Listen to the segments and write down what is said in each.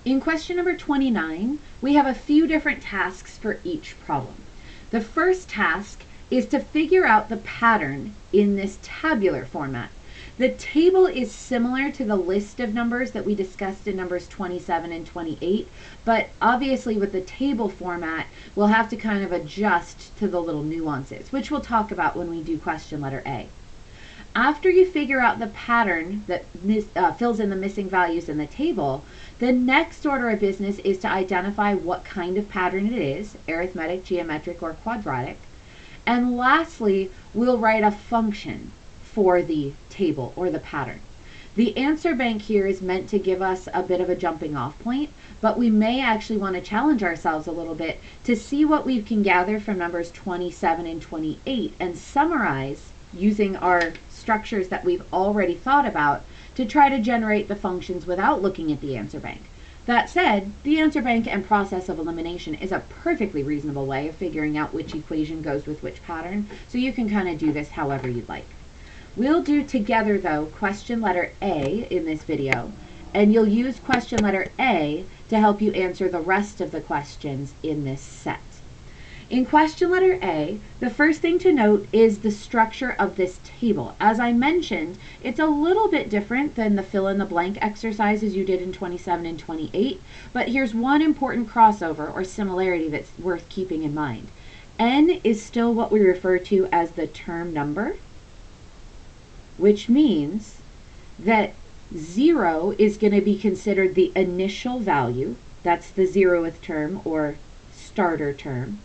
In question number 29, we have a few different tasks for each problem. The first task is to figure out the pattern in this tabular format. The table is similar to the list of numbers that we discussed in numbers 27 and 28, but obviously with the table format, we'll have to kind of adjust to the little nuances, which we'll talk about when we do question letter A. After you figure out the pattern that fills in the missing values in the table, the next order of business is to identify what kind of pattern it is, arithmetic, geometric, or quadratic. And lastly, we'll write a function for the table or the pattern. The answer bank here is meant to give us a bit of a jumping off point, but we may actually want to challenge ourselves a little bit to see what we can gather from numbers 27 and 28 and summarize using our structures that we've already thought about to try to generate the functions without looking at the answer bank. That said, the answer bank and process of elimination is a perfectly reasonable way of figuring out which equation goes with which pattern, so you can kind of do this however you'd like. We'll do together, though, question letter A in this video, and you'll use question letter A to help you answer the rest of the questions in this set. In question letter A, the first thing to note is the structure of this table. As I mentioned, it's a little bit different than the fill-in-the-blank exercises you did in 27 and 28, but here's one important crossover or similarity that's worth keeping in mind. N is still what we refer to as the term number, which means that 0 is going to be considered the initial value. That's the 0th term or starter term.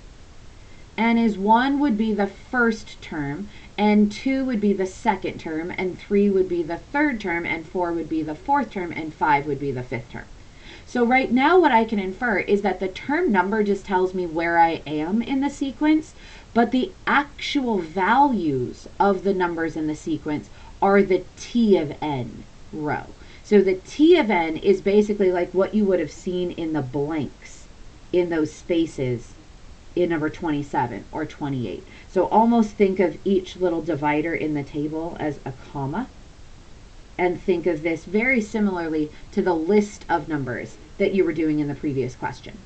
And is 1 would be the first term, and 2 would be the second term, and 3 would be the third term, and 4 would be the fourth term, and 5 would be the fifth term. So right now what I can infer is that the term number just tells me where I am in the sequence, but the actual values of the numbers in the sequence are the T of n row. So the T of n is basically like what you would have seen in the blanks in those spaces in number 27 or 28. So almost think of each little divider in the table as a comma, and think of this very similarly to the list of numbers that you were doing in the previous question.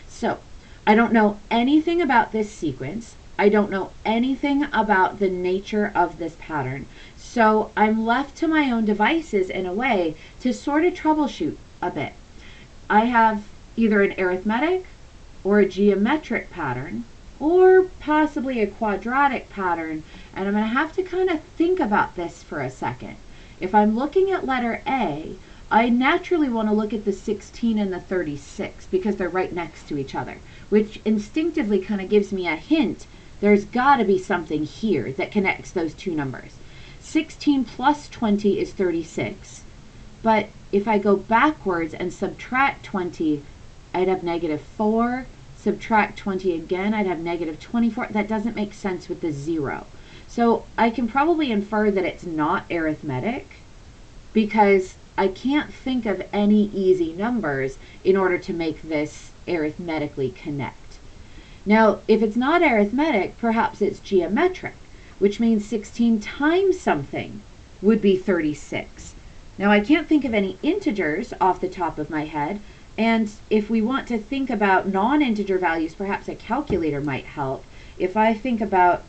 So I don't know anything about this sequence. I don't know anything about the nature of this pattern. So I'm left to my own devices in a way to sort of troubleshoot a bit. I have either an arithmetic or a geometric pattern, or possibly a quadratic pattern, and I'm going to have to kind of think about this for a second. If I'm looking at letter A, I naturally want to look at the 16 and the 36 because they're right next to each other, which instinctively kind of gives me a hint there's got to be something here that connects those two numbers. 16 plus 20 is 36, but if I go backwards and subtract 20, I'd have negative 4. Subtract 20 again, I'd have negative 24. That doesn't make sense with the 0. So I can probably infer that it's not arithmetic because I can't think of any easy numbers in order to make this arithmetically connect. Now, if it's not arithmetic, perhaps it's geometric, which means 16 times something would be 36. Now, I can't think of any integers off the top of my head, and if we want to think about non-integer values, perhaps a calculator might help. If I think about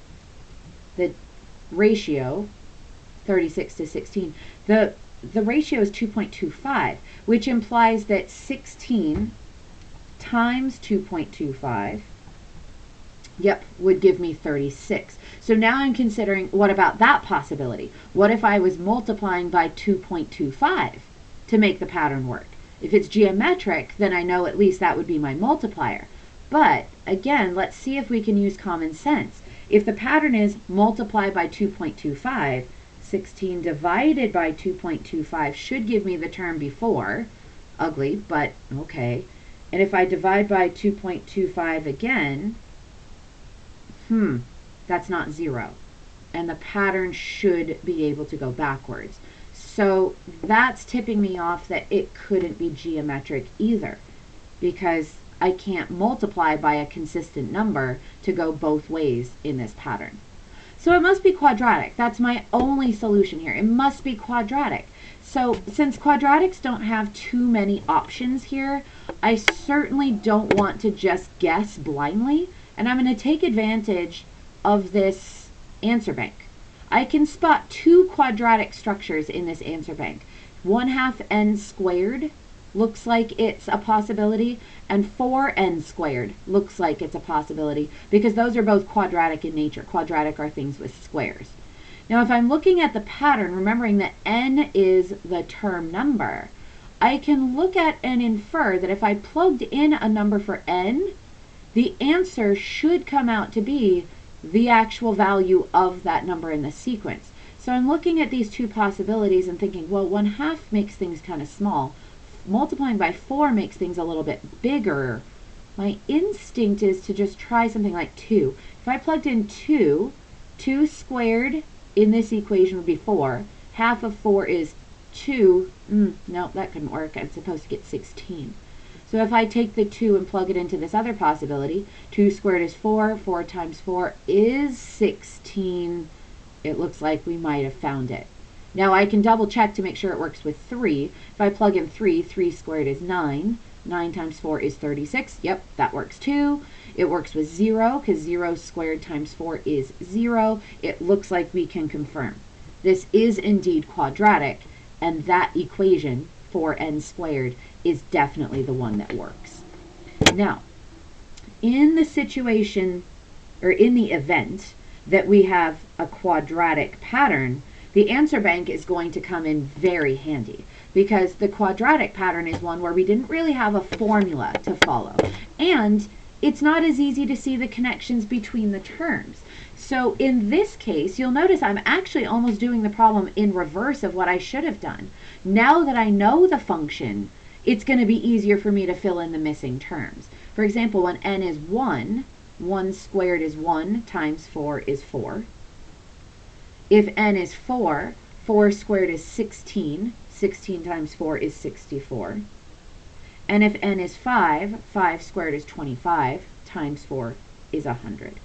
the ratio, 36 to 16, the ratio is 2.25, which implies that 16 times 2.25, would give me 36. So now I'm considering, what about that possibility? What if I was multiplying by 2.25 to make the pattern work? If it's geometric, then I know at least that would be my multiplier. But again, let's see if we can use common sense. If the pattern is multiply by 2.25, 16 divided by 2.25 should give me the term before. Ugly, but okay. And if I divide by 2.25 again, that's not 0. And the pattern should be able to go backwards. So that's tipping me off that it couldn't be geometric either, because I can't multiply by a consistent number to go both ways in this pattern. So it must be quadratic. That's my only solution here. It must be quadratic. So since quadratics don't have too many options here, I certainly don't want to just guess blindly, and I'm going to take advantage of this answer bank. I can spot two quadratic structures in this answer bank. 1/2 n squared looks like it's a possibility, and 4n squared looks like it's a possibility, because those are both quadratic in nature. Quadratic are things with squares. Now, if I'm looking at the pattern, remembering that n is the term number, I can look at and infer that if I plugged in a number for n, the answer should come out to be the actual value of that number in the sequence. So I'm looking at these two possibilities and thinking, well, 1/2 makes things kind of small. Multiplying by 4 makes things a little bit bigger. My instinct is to just try something like 2. If I plugged in 2 squared in this equation would be 4. Half of 4 is 2. No, that couldn't work. I'm supposed to get 16. So if I take the 2 and plug it into this other possibility, 2 squared is 4. 4 times 4 is 16. It looks like we might have found it. Now I can double check to make sure it works with 3. If I plug in 3, 3 squared is 9. 9 times 4 is 36. Yep, that works too. It works with 0, because 0 squared times 4 is 0. It looks like we can confirm. This is indeed quadratic, and that equation, 4n squared, is definitely the one that works. Now, in the situation, or in the event that we have a quadratic pattern, the answer bank is going to come in very handy, because the quadratic pattern is one where we didn't really have a formula to follow, and it's not as easy to see the connections between the terms. So in this case, you'll notice I'm actually almost doing the problem in reverse of what I should have done. Now that I know the function, it's going to be easier for me to fill in the missing terms. For example, when n is 1, 1 squared is 1 times 4 is 4. If n is 4, 4 squared is 16. 16 times 4 is 64. And if n is 5, 5 squared is 25 times 4 is 100.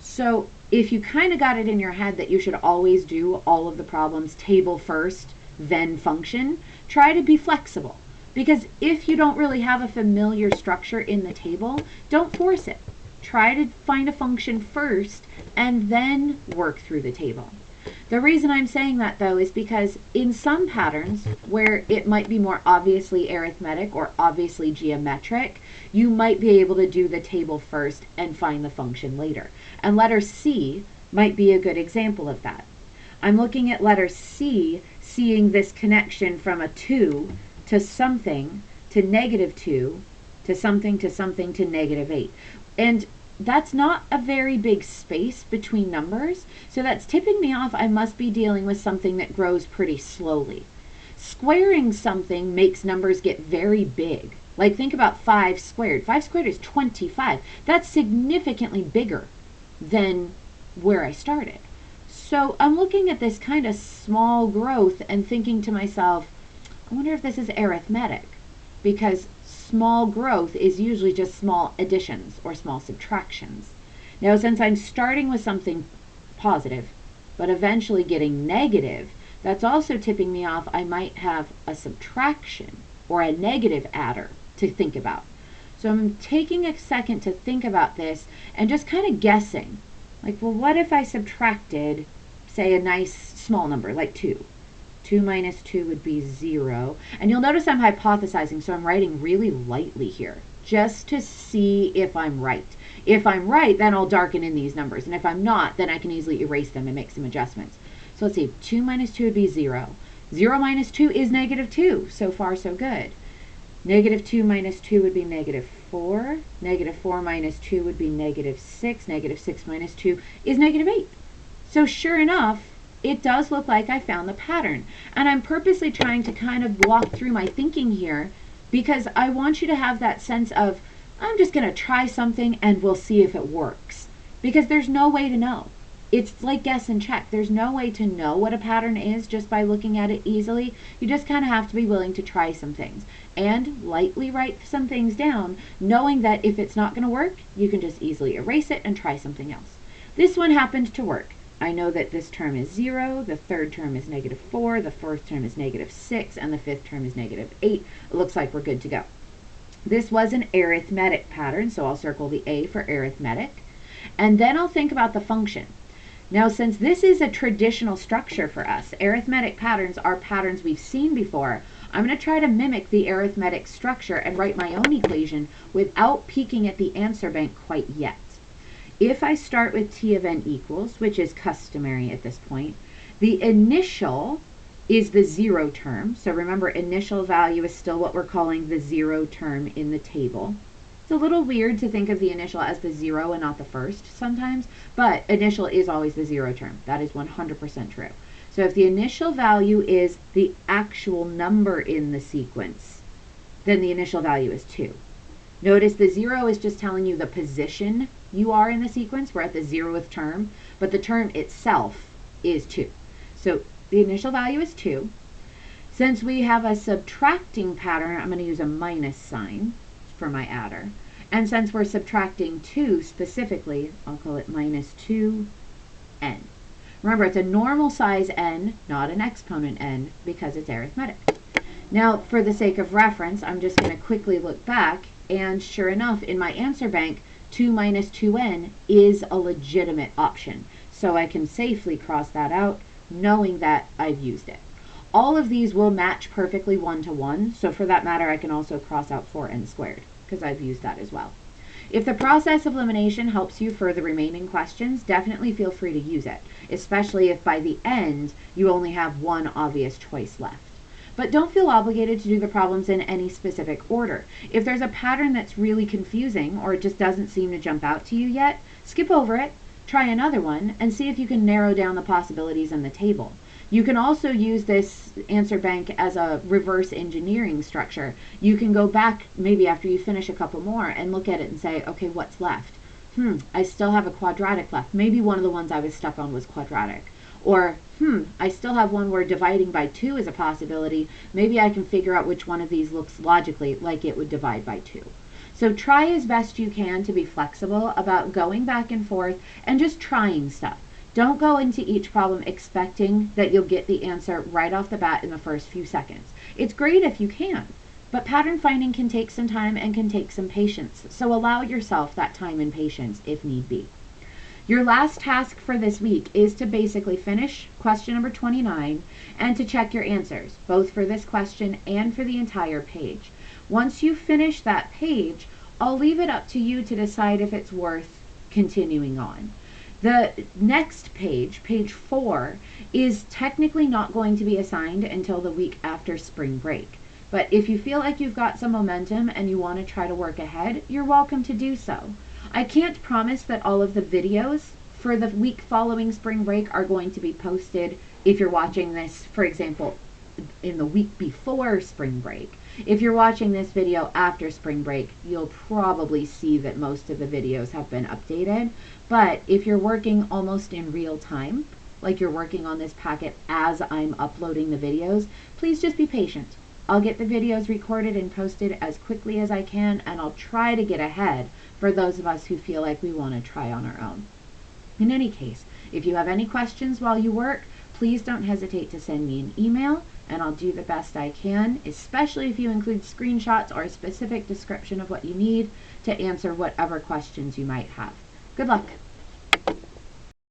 So if you kind of got it in your head that you should always do all of the problems table first, then function, try to be flexible. Because if you don't really have a familiar structure in the table, don't force it. Try to find a function first and then work through the table. The reason I'm saying that, though, is because in some patterns where it might be more obviously arithmetic or obviously geometric, you might be able to do the table first and find the function later. And letter C might be a good example of that. I'm looking at letter C, seeing this connection from a 2 to something to -2 to something to -8. And that's not a very big space between numbers, so that's tipping me off I must be dealing with something that grows pretty slowly. Squaring something makes numbers get very big. Like think about 5 squared. 5 squared is 25. That's significantly bigger than where I started. So I'm looking at this kind of small growth and thinking to myself, I wonder if this is arithmetic, because small growth is usually just small additions or small subtractions. Now, since I'm starting with something positive, but eventually getting negative, that's also tipping me off I might have a subtraction or a negative adder to think about. So I'm taking a second to think about this and just kind of guessing. Like, well, what if I subtracted, say, a nice small number like 2? 2 minus 2 would be 0. And you'll notice I'm hypothesizing, so I'm writing really lightly here, just to see if I'm right. If I'm right, then I'll darken in these numbers. And if I'm not, then I can easily erase them and make some adjustments. So let's see, 2 minus 2 would be 0. 0 minus 2 is -2. So far, so good. -2 minus 2 would be -4. -4 minus 2 would be -6. -6 minus 2 is -8. So sure enough, it does look like I found the pattern. And I'm purposely trying to kind of walk through my thinking here because I want you to have that sense of, I'm just going to try something and we'll see if it works. Because there's no way to know. It's like guess and check. There's no way to know what a pattern is just by looking at it easily. You just kind of have to be willing to try some things and lightly write some things down, knowing that if it's not going to work, you can just easily erase it and try something else. This one happened to work. I know that this term is 0, the third term is -4, the fourth term is -6, and the fifth term is -8. It looks like we're good to go. This was an arithmetic pattern, so I'll circle the A for arithmetic. And then I'll think about the function. Now, since this is a traditional structure for us, arithmetic patterns are patterns we've seen before, I'm going to try to mimic the arithmetic structure and write my own equation without peeking at the answer bank quite yet. If I start with T of n equals, which is customary at this point, the initial is the 0 term. So remember, initial value is still what we're calling the 0 term in the table. It's a little weird to think of the initial as the 0 and not the first sometimes, but initial is always the 0 term. That is 100% true. So if the initial value is the actual number in the sequence, then the initial value is 2. Notice the 0 is just telling you the position you are in the sequence. We're at the 0th term, but the term itself is 2. So the initial value is 2. Since we have a subtracting pattern, I'm going to use a minus sign for my adder. And since we're subtracting 2 specifically, I'll call it minus 2n. Remember, it's a normal size n, not an exponent n, because it's arithmetic. Now, for the sake of reference, I'm just going to quickly look back, and sure enough, in my answer bank, 2 minus 2n is a legitimate option. So I can safely cross that out, knowing that I've used it. All of these will match perfectly 1 to 1, so for that matter, I can also cross out 4n squared, because I've used that as well. If the process of elimination helps you for the remaining questions, definitely feel free to use it, especially if by the end you only have one obvious choice left. But don't feel obligated to do the problems in any specific order. If there's a pattern that's really confusing or it just doesn't seem to jump out to you yet, skip over it, try another one, and see if you can narrow down the possibilities in the table. You can also use this answer bank as a reverse engineering structure. You can go back maybe after you finish a couple more and look at it and say, okay, what's left? I still have a quadratic left. Maybe one of the ones I was stuck on was quadratic. Or, I still have one where dividing by 2 is a possibility. Maybe I can figure out which one of these looks logically like it would divide by 2. So try as best you can to be flexible about going back and forth and just trying stuff. Don't go into each problem expecting that you'll get the answer right off the bat in the first few seconds. It's great if you can, but pattern finding can take some time and can take some patience. So allow yourself that time and patience if need be. Your last task for this week is to basically finish question number 29 and to check your answers, both for this question and for the entire page. Once you finish that page, I'll leave it up to you to decide if it's worth continuing on. The next page, page 4, is technically not going to be assigned until the week after spring break. But if you feel like you've got some momentum and you want to try to work ahead, you're welcome to do so. I can't promise that all of the videos for the week following spring break are going to be posted if you're watching this, for example, in the week before spring break. If you're watching this video after spring break, you'll probably see that most of the videos have been updated. But if you're working almost in real time, like you're working on this packet as I'm uploading the videos, please just be patient. I'll get the videos recorded and posted as quickly as I can, and I'll try to get ahead for those of us who feel like we want to try on our own. In any case, if you have any questions while you work, please don't hesitate to send me an email, and I'll do the best I can, especially if you include screenshots or a specific description of what you need to answer whatever questions you might have. Good luck.